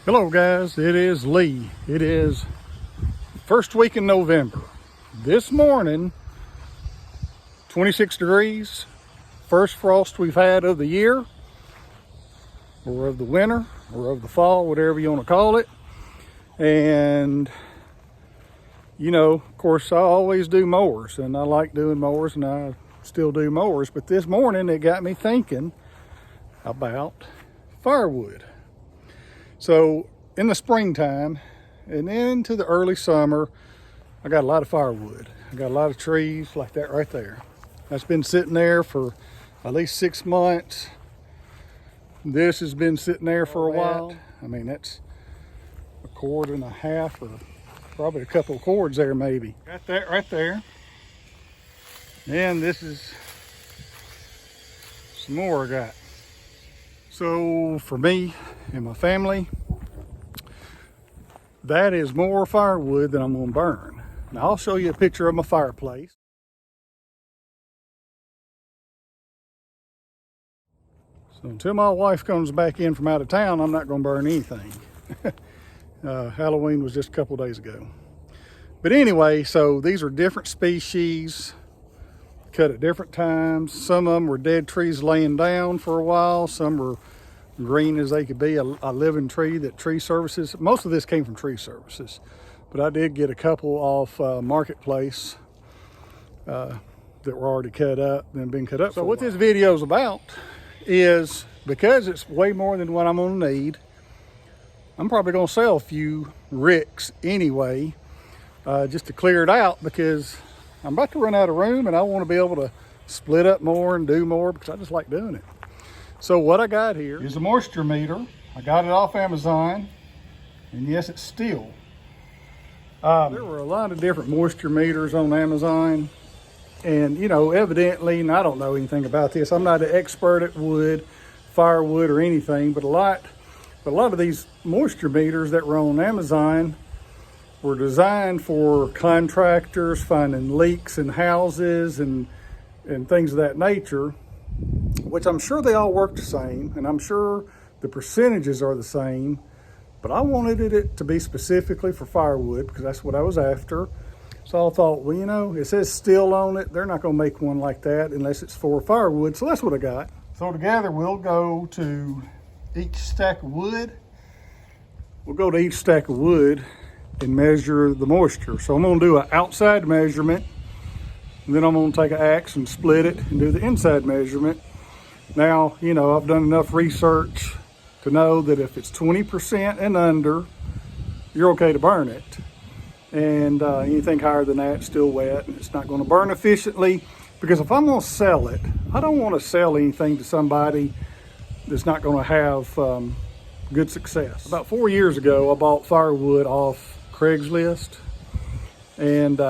Hello guys, it is Lee. It is first week in November. This morning, 26 degrees, first frost we've had of the year, or of the winter, or of the fall, whatever you want to call it. And, you know, of course, I always do mowers, and I like doing mowers, and I still do mowers. But this morning, it got me thinking about firewood. So in the springtime and into the early summer, I got a lot of firewood. I got a lot of trees like that right there. That's been sitting there for at least 6 months. This has been sitting there for a while. I mean, that's a cord and a half, or probably a couple of cords there maybe. Got that right there. And this is some more I got. So for me and my family, that is more firewood than I'm gonna burn. Now I'll show you a picture of my fireplace. So until my wife comes back in from out of town, I'm not gonna burn anything. Halloween was just a couple days ago. But anyway, so these are different species, cut at different times. Some of them were dead trees laying down for a while. Some were green as they could be, a living tree that Tree Services, most of this came from Tree Services, but I did get a couple off Marketplace that were already cut up and been cut up. So what this video is about is, because it's way more than what I'm gonna need, I'm probably gonna sell a few ricks anyway, just to clear it out, because I'm about to run out of room and I want to be able to split up more and do more, because I just like doing it. So what I got here is a moisture meter. I got it off Amazon, and yes, it's STIHL. There were a lot of different moisture meters on Amazon, and you know, evidently, and I don't know anything about this, I'm not an expert at wood, firewood, or anything, but a lot of these moisture meters that were on Amazon were designed for contractors finding leaks in houses and things of that nature, which I'm sure they all work the same, and I'm sure the percentages are the same, but I wanted it to be specifically for firewood because that's what I was after. So I thought, well, you know, it says STIHL on it. They're not gonna make one like that unless it's for firewood. So that's what I got. So together we'll go to each stack of wood. We'll go to each stack of wood and measure the moisture. So I'm gonna do an outside measurement, and then I'm gonna take an axe and split it and do the inside measurement. Now, you know, I've done enough research to know that if it's 20% and under, you're okay to burn it. And anything higher than that, it's still wet, and it's not gonna burn efficiently, because if I'm gonna sell it, I don't wanna sell anything to somebody that's not gonna have good success. About 4 years ago, I bought firewood off Craigslist, and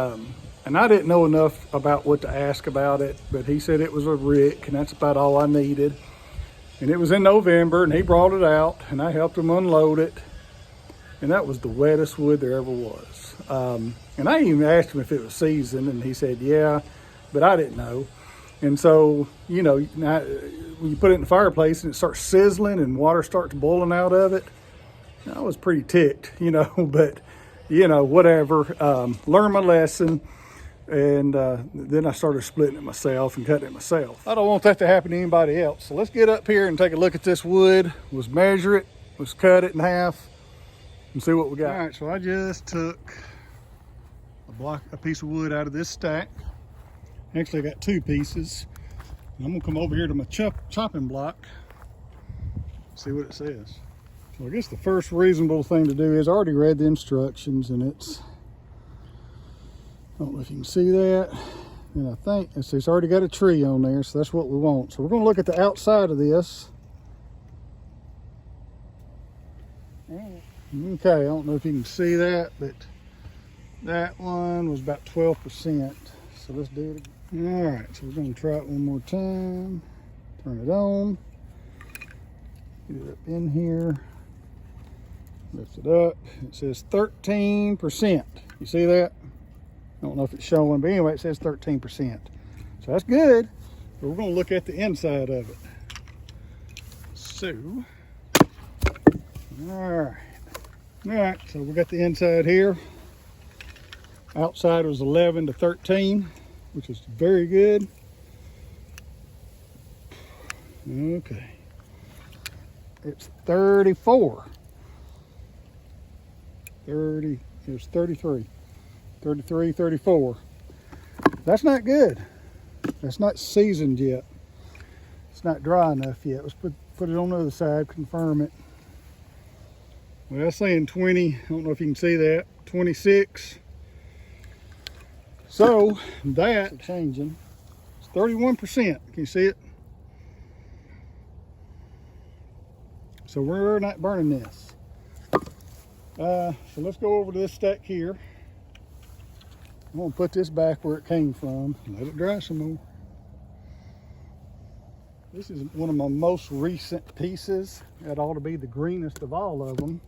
I didn't know enough about what to ask about it, but he said it was a rick, and that's about all I needed. And it was in November, and he brought it out, and I helped him unload it, and that was the wettest wood there ever was. And I even asked him if it was seasoned, and he said, yeah, but I didn't know. And so, you know, when you put it in the fireplace and it starts sizzling and water starts boiling out of it, I was pretty ticked, you know, but, you know, whatever. Learned my lesson. And then I started splitting it myself and cutting it myself. I don't want that to happen to anybody else. So let's get up here and take a look at this wood. Let's measure it. Let's cut it in half and see what we got. All right, so I just took a piece of wood out of this stack. Actually, I got 2 pieces. And I'm gonna come over here to my chopping block, see what it says. So I guess the first reasonable thing to do is, I already read the instructions, and it's, I don't know if you can see that. And I think it's already got a tree on there, so that's what we want. So we're gonna look at the outside of this. Okay, I don't know if you can see that, but that one was about 12%. So let's do it again. All right, so we're gonna try it one more time. Turn it on. Get it up in here. Lift it up. It says 13%. You see that? I don't know if it's showing, but anyway, it says 13%. So that's good. But we're going to look at the inside of it. So, all right. All right, so we got the inside here. Outside was 11 to 13, which is very good. Okay. It's 34. 30, it's 33. 33, 34. That's not good. That's not seasoned yet. It's not dry enough yet. Let's put it on the other side, confirm it. Well, that's saying 20. I don't know if you can see that. 26. So that changing. It's 31%. Can you see it? So we're not burning this. So let's go over to this stack here. I'm gonna put this back where it came from and let it dry some more. This is one of my most recent pieces. That ought to be the greenest of all of them.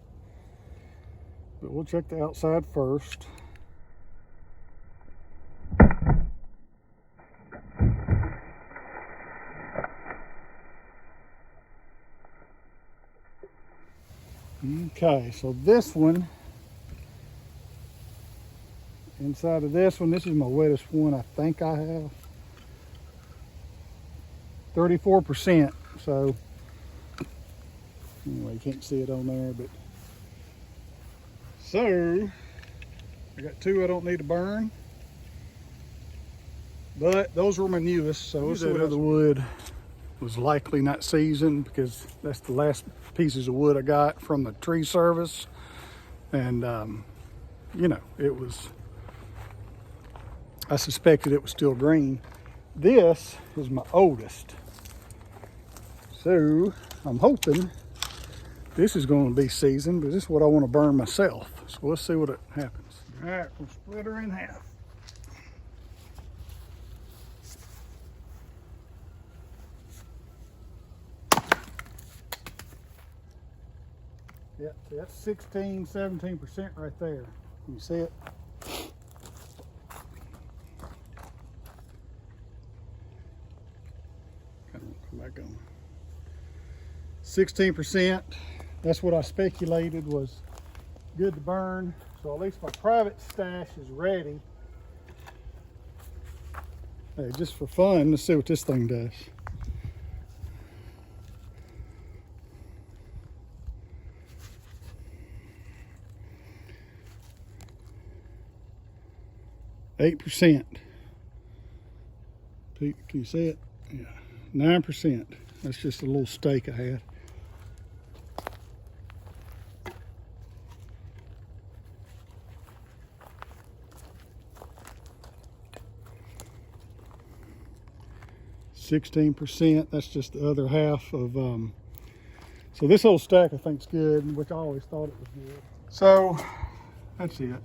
But we'll check the outside first. Okay, so this one, inside of this one, this is my wettest one I think I have. 34%, so anyway, you can't see it on there, but so I got two I don't need to burn, but those were my newest. So that other wood was likely not seasoned because that's the last pieces of wood I got from the tree service, and you know, it was, I suspected it was still green. This is my oldest, so I'm hoping this is going to be seasoned, but this is what I want to burn myself. So let's see what happens. All right, we'll split her in half. Yep, that's 16, 17% right there. Can you see it? Come back on. 16%. That's what I speculated was good to burn. So at least my private stash is ready. Hey, just for fun, let's see what this thing does. %. Can you see it? Yeah. 9%. That's just a little stake I had. %. That's just the other half of. So this whole stack I think is good, which I always thought it was good. So that's it.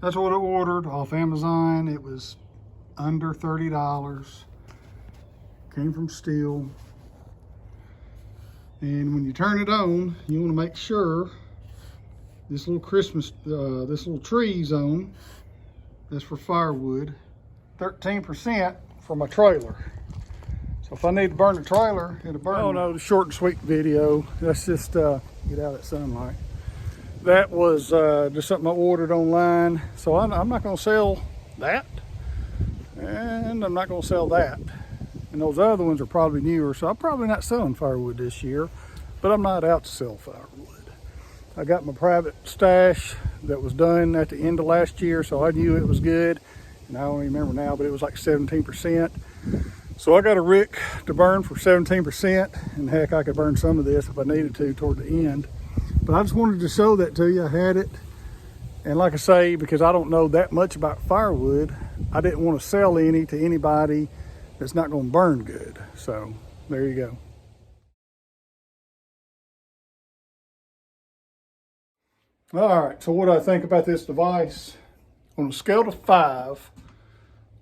That's what I ordered off Amazon. It was under $30. Came from STIHL. And when you turn it on, you want to make sure this little Christmas, this little tree's on. That's for firewood. 13% for my trailer. So if I need to burn the trailer, it'll burn. Oh no, the short and sweet video. Let's just get out of that sunlight. That was just something I ordered online. So I'm not going to sell that, and I'm not going to sell that. And those other ones are probably newer, so I'm probably not selling firewood this year, but I'm not out to sell firewood. I got my private stash that was done at the end of last year, so I knew it was good. And I don't remember now, but it was like 17%. So I got a rick to burn for 17%, and heck, I could burn some of this if I needed to toward the end. But I just wanted to show that to you. I had it. And like I say, because I don't know that much about firewood, I didn't want to sell any to anybody that's not going to burn good. So there you go. All right, so what do I think about this device? On a scale of 5,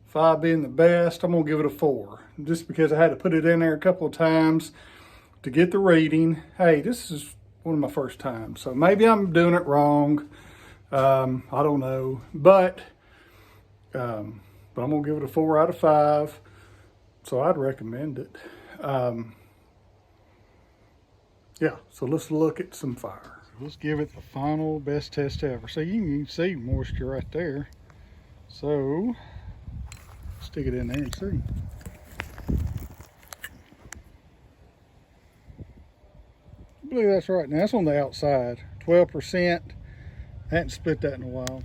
5 being the best, I'm going to give it a 4. Just because I had to put it in there a couple of times to get the reading. Hey, this is one of my first times, so maybe I'm doing it wrong. I don't know, but I'm gonna give it a 4 out of 5. So I'd recommend it. Yeah, so let's look at some fire. let's give it the final best test ever. So you can see moisture right there. So stick it in there and see. I believe that's right. Now that's on the outside. 12%. I hadn't split that in a while.